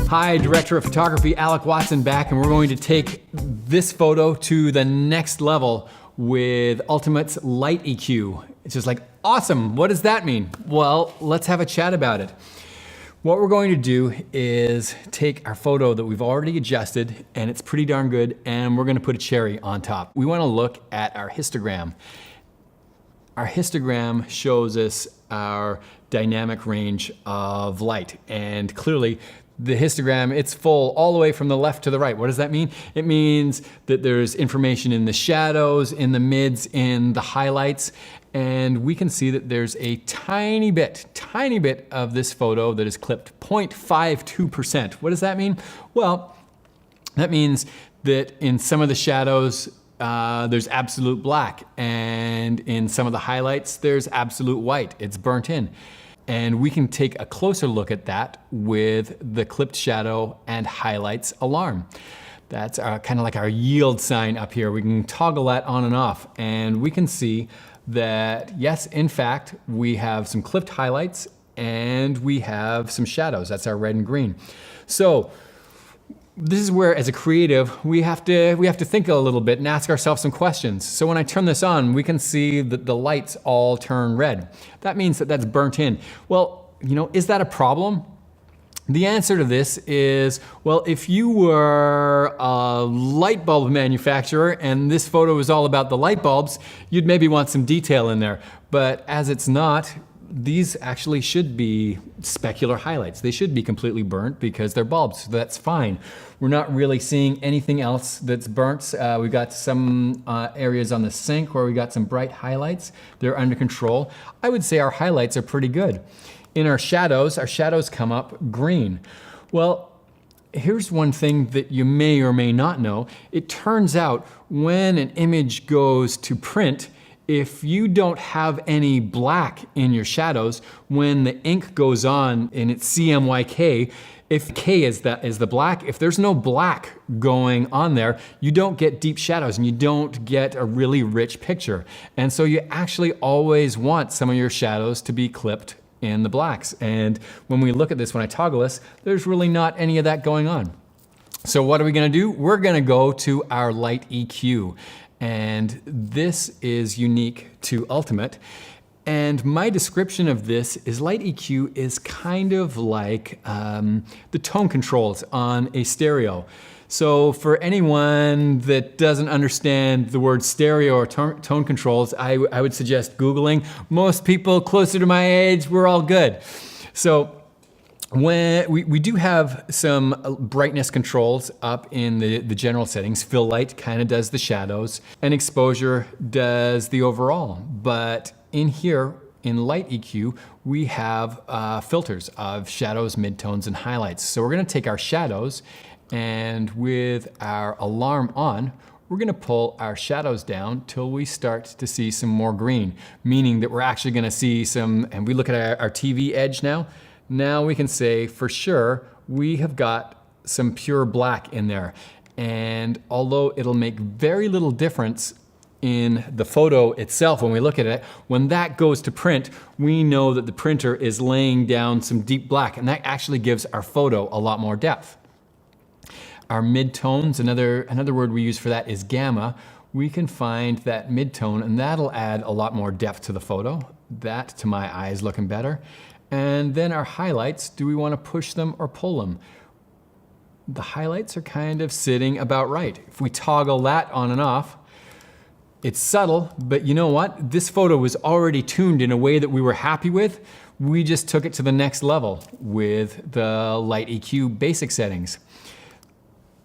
Hi, Director of Photography, Alec Watson back, and we're going to take this photo to the next level with Ultimate's Light EQ. It's just like, awesome, what does that mean? Well, let's have a chat about it. What we're going to do is take our photo that we've already adjusted, and it's pretty darn good, and we're gonna put a cherry on top. We wanna look at our histogram. Our histogram shows us our dynamic range of light, and clearly the histogram, it's full all the way from the left to the right. What does that mean? It means that there's information in the shadows, in the mids, in the highlights, and we can see that there's a tiny bit of this photo that is clipped, 0.52%. What does that mean? Well, that means that in some of the shadows, there's absolute black, and in some of the highlights, there's absolute white. It's burnt in. And we can take a closer look at that with the clipped shadow and highlights alarm. That's kind of like our yield sign up here. We can toggle that on and off, and we can see that, yes, in fact, we have some clipped highlights and we have some shadows. That's our red and green. So this is where, as a creative, we have to think a little bit and ask ourselves some questions. So when I turn this on, we can see that the lights all turn red. That means that that's burnt in. Well, is that a problem? The answer to this is, well, if you were a light bulb manufacturer and this photo was all about the light bulbs, you'd maybe want some detail in there. But as it's not, these actually should be specular highlights. They should be completely burnt because they're bulbs, so that's fine. We're not really seeing anything else that's burnt. We've got some areas on the sink where we got some bright highlights. They're under control. I would say our highlights are pretty good. In our shadows come up green. Well, here's one thing that you may or may not know. It turns out when an image goes to print, if you don't have any black in your shadows, when the ink goes on and it's CMYK, if K is the black, if there's no black going on there, you don't get deep shadows and you don't get a really rich picture. And so you actually always want some of your shadows to be clipped in the blacks. And when we look at this, when I toggle this, there's really not any of that going on. So what are we gonna do? We're gonna go to our light EQ. And this is unique to Ultimate. And my description of this is light EQ is kind of like the tone controls on a stereo. So for anyone that doesn't understand the word stereo or tone controls, I would suggest Googling. Most people closer to my age, we're all good. So when we do have some brightness controls up in the general settings. Fill light kind of does the shadows, and exposure does the overall. But in here, in light EQ, we have filters of shadows, midtones, and highlights. So we're gonna take our shadows, and with our alarm on, we're gonna pull our shadows down till we start to see some more green, meaning that we're actually gonna see some, and we look at our TV edge now, we can say for sure we have got some pure black in there. And although it'll make very little difference in the photo itself when we look at it, when that goes to print, we know that the printer is laying down some deep black, and that actually gives our photo a lot more depth. Our midtones, another word we use for that is gamma. We can find that midtone, and that'll add a lot more depth to the photo. That, to my eye, is looking better. And then our highlights, do we want to push them or pull them? The highlights are kind of sitting about right. If we toggle that on and off, it's subtle, but you know what? This photo was already tuned in a way that we were happy with. We just took it to the next level with the light EQ basic settings.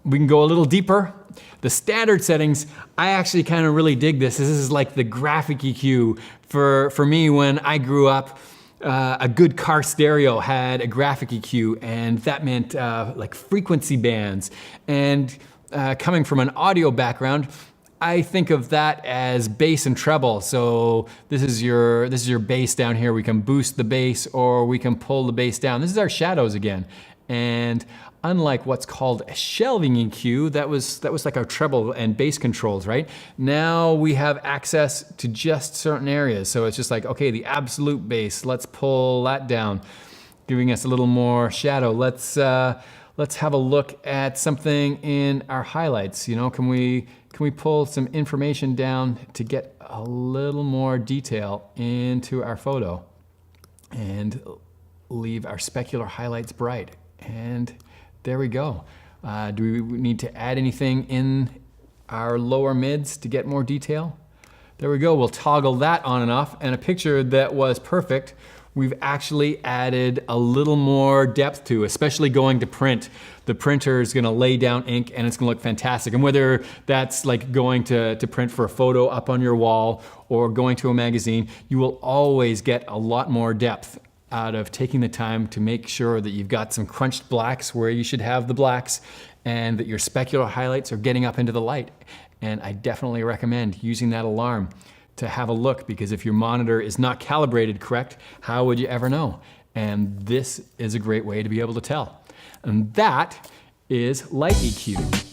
We can go a little deeper. The standard settings, I actually kind of really dig this. This is like the graphic EQ. For me, when I grew up, a good car stereo had a graphic EQ, and that meant like frequency bands. And coming from an audio background, I think of that as bass and treble. So this is your bass down here. We can boost the bass or we can pull the bass down. This is our shadows again. And unlike what's called a shelving EQ, that was like our treble and bass controls, right? Now we have access to just certain areas. So it's just like, okay, the absolute bass, let's pull that down, giving us a little more shadow. Let's let's have a look at something in our highlights. You know, can we pull some information down to get a little more detail into our photo and leave our specular highlights bright? And there we go. Do we need to add anything in our lower mids to get more detail? There we go. We'll toggle that on and off, and a picture that was perfect, we've actually added a little more depth to, especially going to print. The printer is gonna lay down ink and it's gonna look fantastic. And whether that's like going to print for a photo up on your wall or going to a magazine, you will always get a lot more depth out of taking the time to make sure that you've got some crunched blacks where you should have the blacks, and that your specular highlights are getting up into the light. And I definitely recommend using that alarm to have a look, because if your monitor is not calibrated correct, how would you ever know? And this is a great way to be able to tell. And that is light EQ.